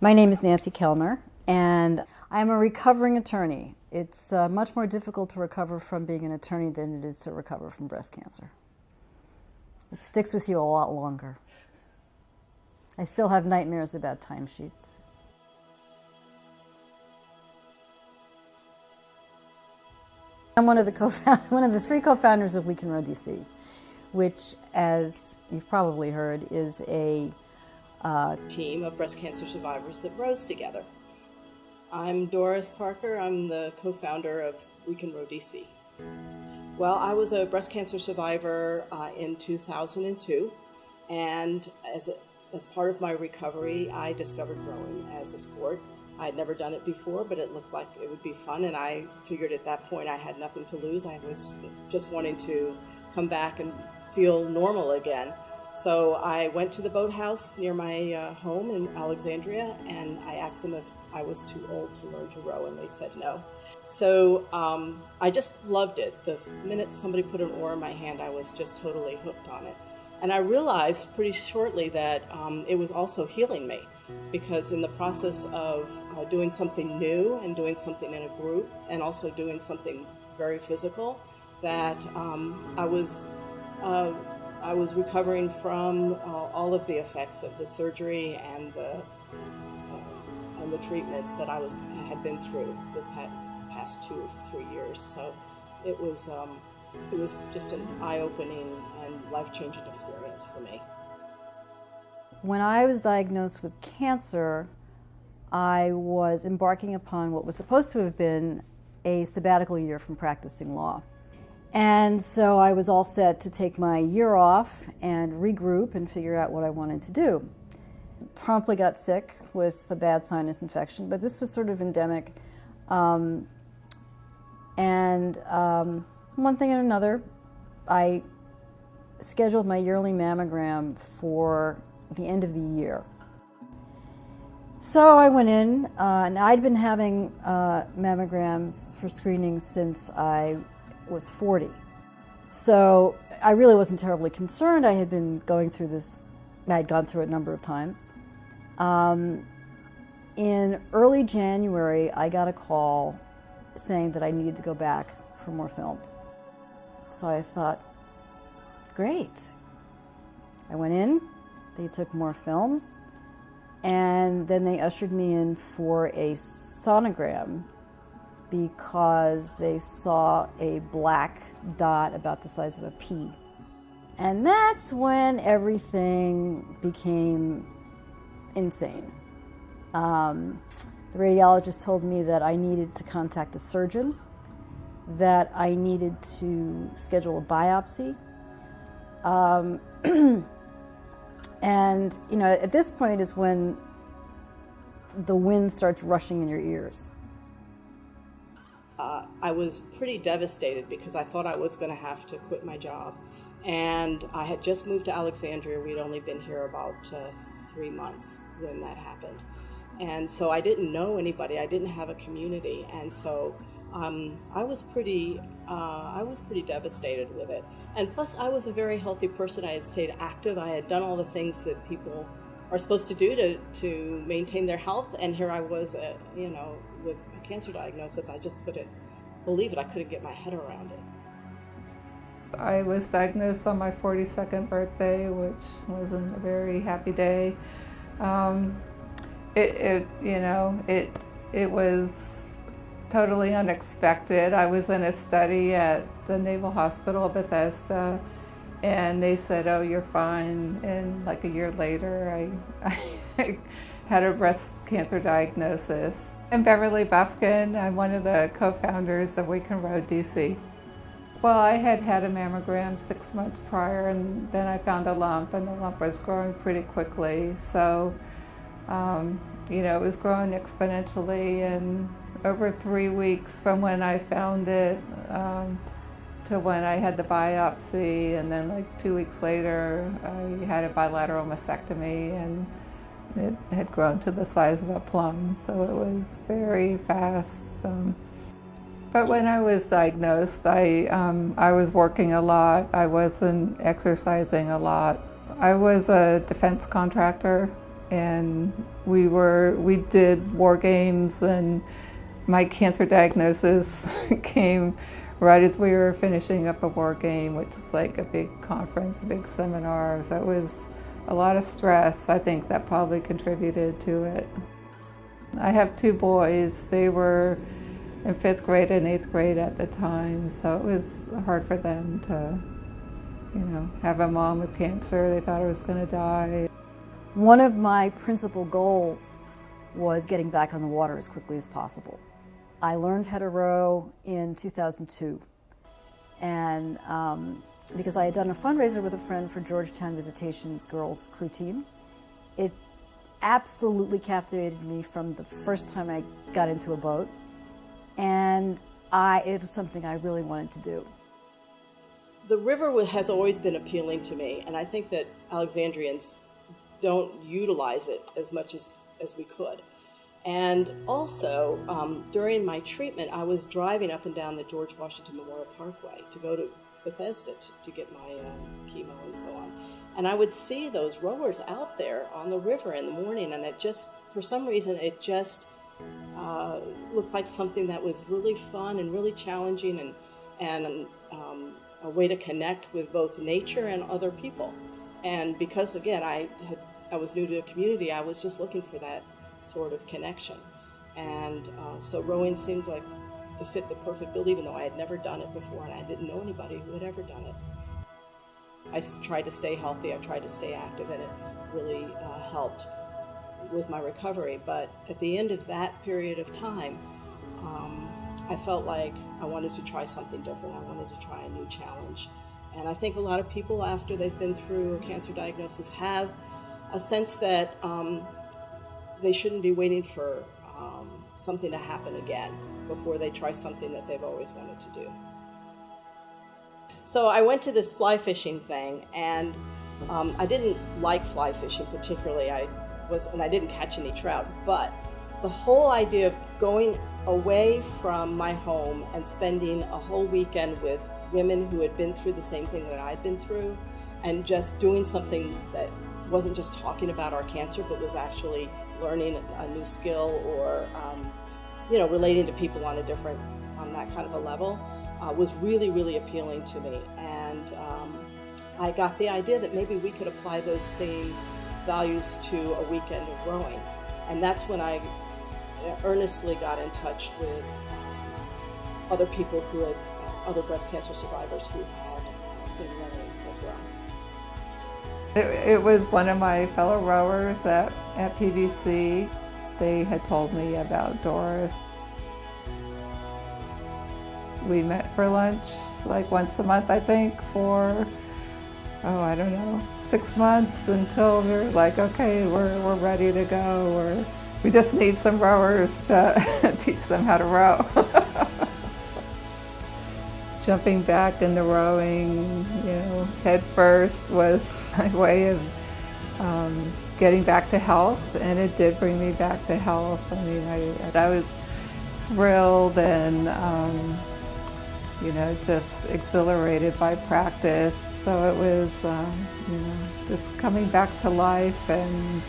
My name is Nancy Kellner, and I'm a recovering attorney. It's much more difficult to recover from being an attorney than it is to recover from breast cancer. It sticks with you a lot longer. I still have nightmares about timesheets. I'm one of the three co-founders of WeCanRow DC, which, as you've probably heard, is a team of breast cancer survivors that rose together. I'm Doris Parker. I'm the co-founder of WeCanRow DC. Well, I was a breast cancer survivor in 2002, and as part of my recovery, I discovered rowing as a sport. I had never done it before, but it looked like it would be fun, and I figured at that point I had nothing to lose. I was just wanting to come back and feel normal again. So I went to the boathouse near my home in Alexandria, and I asked them if I was too old to learn to row, and they said no. So I just loved it. The minute somebody put an oar in my hand, I was just totally hooked on it. And I realized pretty shortly that it was also healing me, because in the process of doing something new and doing something in a group and also doing something very physical, that I was recovering from all of the effects of the surgery and the treatments that I had been through the past 2 or 3 years. So it was just an eye-opening and life-changing experience for me. When I was diagnosed with cancer, I was embarking upon what was supposed to have been a sabbatical year from practicing law. And so I was all set to take my year off and regroup and figure out what I wanted to do. Promptly got sick with a bad sinus infection, but this was sort of endemic. One thing and another, I scheduled my yearly mammogram for the end of the year. So I went in, and I'd been having mammograms for screenings since I was 40. So I really wasn't terribly concerned. I had been going through this, I had gone through it a number of times. In early January, I got a call saying that I needed to go back for more films. So I thought, great. I went in, they took more films, and then they ushered me in for a sonogram because they saw a black dot about the size of a pea. And that's when everything became insane. The radiologist told me that I needed to contact a surgeon, that I needed to schedule a biopsy. And, you know, at this point is when the wind starts rushing in your ears. I was pretty devastated because I thought I was going to have to quit my job. And I had just moved to Alexandria. We'd only been here about 3 months when that happened. And so I didn't know anybody. I didn't have a community. And so I was pretty devastated with it. And plus, I was a very healthy person. I had stayed active. I had done all the things that people are supposed to do to maintain their health. And here I was, with a cancer diagnosis. I just couldn't believe it. I couldn't get my head around it. I was diagnosed on my 42nd birthday, which wasn't a very happy day. It was totally unexpected. I was in a study at the Naval Hospital, Bethesda, and they said, "Oh, you're fine." And like a year later, I had a breast cancer diagnosis. I'm Beverly. I'm one of the co-founders of WeCanRow DC. Well, I had had a mammogram 6 months prior, and then I found a lump, and the lump was growing pretty quickly. So, it was growing exponentially, and over 3 weeks from when I found it to when I had the biopsy, and then like 2 weeks later, I had a bilateral mastectomy, and it had grown to the size of a plum, so it was very fast. But when I was diagnosed, I was working a lot. I wasn't exercising a lot. I was a defense contractor, and we did war games, and my cancer diagnosis came right as we were finishing up a war game, which is like a big conference, a big seminar. So it was a lot of stress. I think that probably contributed to it. I have two boys. They were in 5th grade and 8th grade at the time, so it was hard for them to, have a mom with cancer. They thought I was going to die. One of my principal goals was getting back on the water as quickly as possible. I learned how to row in 2002, and because I had done a fundraiser with a friend for Georgetown Visitation's girls crew team, it absolutely captivated me from the first time I got into a boat, and it was something I really wanted to do. The river has always been appealing to me, and I think that Alexandrians don't utilize it as much as we could. And also, during my treatment, I was driving up and down the George Washington Memorial Parkway to go to Bethesda to get my chemo and so on. And I would see those rowers out there on the river in the morning, and it just, for some reason, it just looked like something that was really fun and really challenging, and a way to connect with both nature and other people. And because, again, I was new to the community, I was just looking for that sort of connection. And so rowing seemed like to fit the perfect bill, even though I had never done it before and I didn't know anybody who had ever done it. I tried to stay healthy, I tried to stay active, and it really helped with my recovery. But at the end of that period of time, I felt like I wanted to try something different. I wanted to try a new challenge. And I think a lot of people, after they've been through a cancer diagnosis, have a sense that they shouldn't be waiting for something to happen again before they try something that they've always wanted to do. So I went to this fly fishing thing, and I didn't like fly fishing particularly. And I didn't catch any trout, but the whole idea of going away from my home and spending a whole weekend with women who had been through the same thing that I'd been through, and just doing something that wasn't just talking about our cancer, but was actually learning a new skill, or relating to people on that kind of a level, was really, really appealing to me. And I got the idea that maybe we could apply those same values to a weekend of rowing. And that's when I earnestly got in touch with other people other breast cancer survivors who had been rowing as well. It was one of my fellow rowers at PVC. They had told me about Doris. We met for lunch like once a month, I think, for, 6 months, until we were like, okay, we're ready to go. We just need some rowers to teach them how to row. Jumping back into rowing, head first was my way of getting back to health, and it did bring me back to health. I mean, I was thrilled and just exhilarated by practice. So it was just coming back to life, and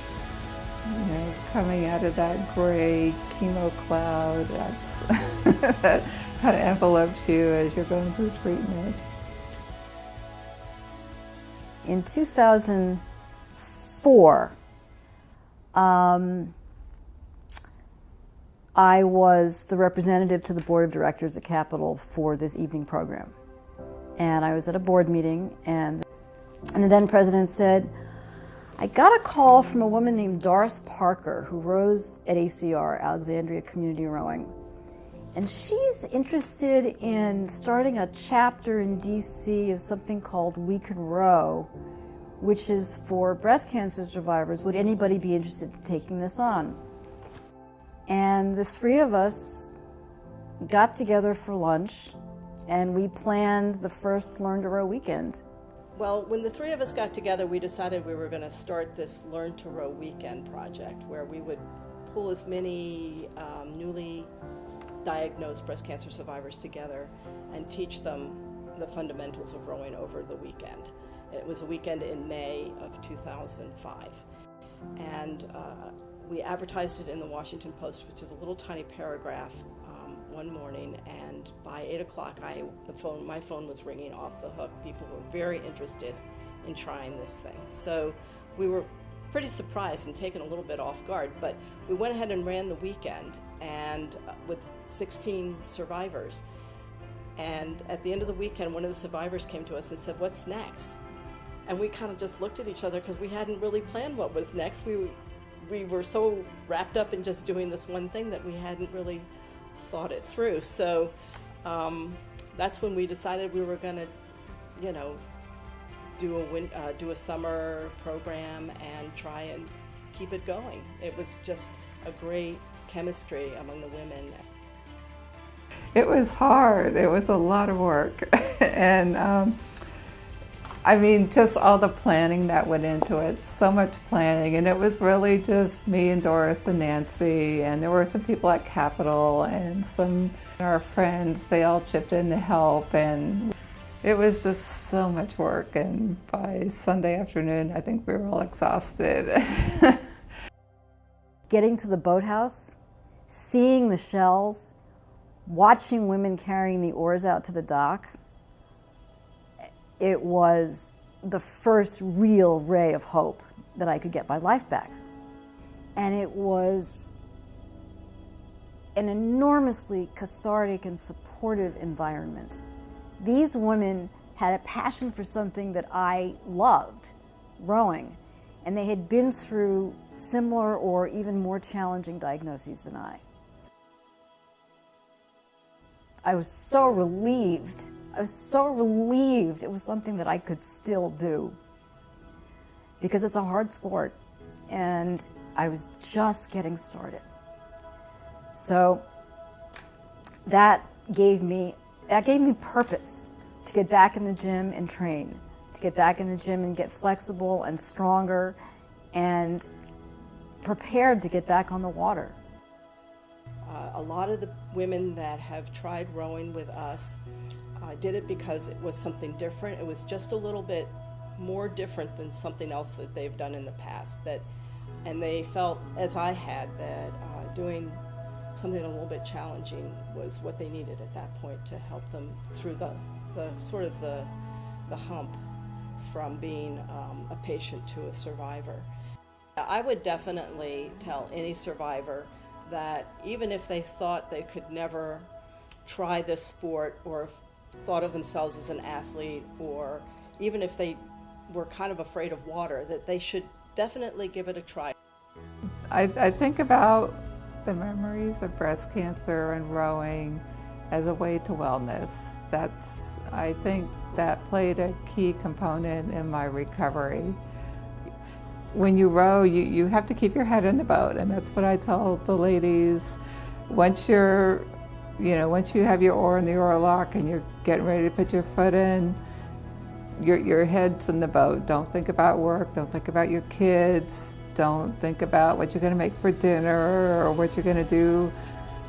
coming out of that gray chemo cloud that kind of envelopes you as you're going through treatment. In 2004, I was the representative to the board of directors at Capitol for this evening program. And I was at a board meeting, and the then president said, I got a call from a woman named Doris Parker, who rows at ACR, Alexandria Community Rowing. And she's interested in starting a chapter in DC of something called WeCanRow, which is for breast cancer survivors. Would anybody be interested in taking this on? And the three of us got together for lunch, and we planned the first Learn to Row weekend. Well, when the three of us got together, we decided we were going to start this Learn to Row weekend project, where we would pull as many newly diagnosed breast cancer survivors together and teach them the fundamentals of rowing over the weekend. And it was a weekend in May of 2005. And we advertised it in the Washington Post, which is a little tiny paragraph, one morning, and by 8 o'clock my phone was ringing off the hook. People were very interested in trying this thing. So we were pretty surprised and taken a little bit off guard, but we went ahead and ran the weekend and with 16 survivors. And at the end of the weekend, one of the survivors came to us and said, "What's next?" And we kind of just looked at each other because we hadn't really planned what was next. We were so wrapped up in just doing this one thing that we hadn't really thought it through. So that's when we decided we were going to, do a summer program and try and keep it going. It was just a great chemistry among the women. It was hard. It was a lot of work. And just all the planning that went into it, so much planning. And it was really just me and Doris and Nancy, and there were some people at Capitol and some of our friends. They all chipped in to help, and it was just so much work. And by Sunday afternoon, I think we were all exhausted. Getting to the boathouse, seeing the shells, watching women carrying the oars out to the dock, it was the first real ray of hope that I could get my life back. And it was an enormously cathartic and supportive environment. These women had a passion for something that I loved, rowing, and they had been through similar or even more challenging diagnoses than I. I was so relieved. I was so relieved it was something that I could still do, because it's a hard sport and I was just getting started. So that gave me purpose to get back in the gym and train, to get back in the gym and get flexible and stronger and prepared to get back on the water. A lot of the women that have tried rowing with us did it because it was something different. It was just a little bit more different than something else that they've done in the past. And they felt, as I had, that doing something a little bit challenging was what they needed at that point to help them through the hump from being a patient to a survivor. I would definitely tell any survivor that even if they thought they could never try this sport, or thought of themselves as an athlete, or even if they were kind of afraid of water, that they should definitely give it a try. I think about the memories of breast cancer and rowing as a way to wellness. I think that played a key component in my recovery. When you row, you have to keep your head in the boat, and that's what I tell the ladies. Once you have your oar in the oar lock and you're getting ready to put your foot in, your head's in the boat. Don't think about work, don't think about your kids, don't think about what you're going to make for dinner or what you're going to do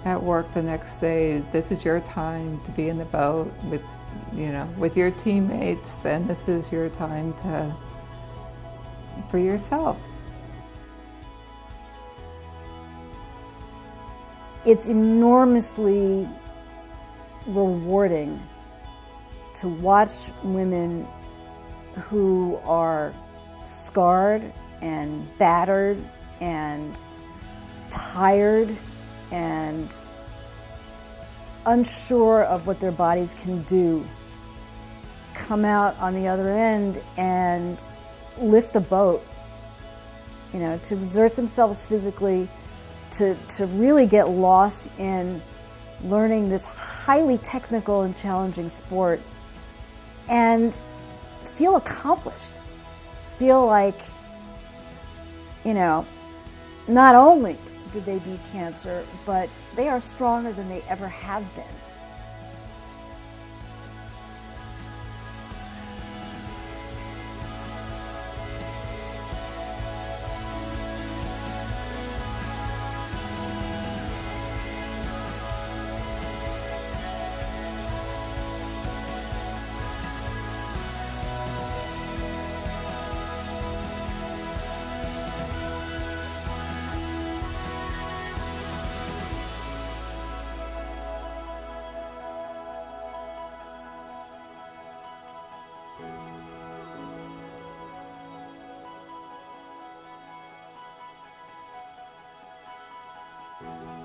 at work the next day. This is your time to be in the boat with your teammates, and this is your time for yourself. It's enormously rewarding to watch women who are scarred and battered and tired and unsure of what their bodies can do come out on the other end and lift a boat, to exert themselves physically, to really get lost in learning this highly technical and challenging sport and feel accomplished, feel like, not only did they beat cancer, but they are stronger than they ever have been. you.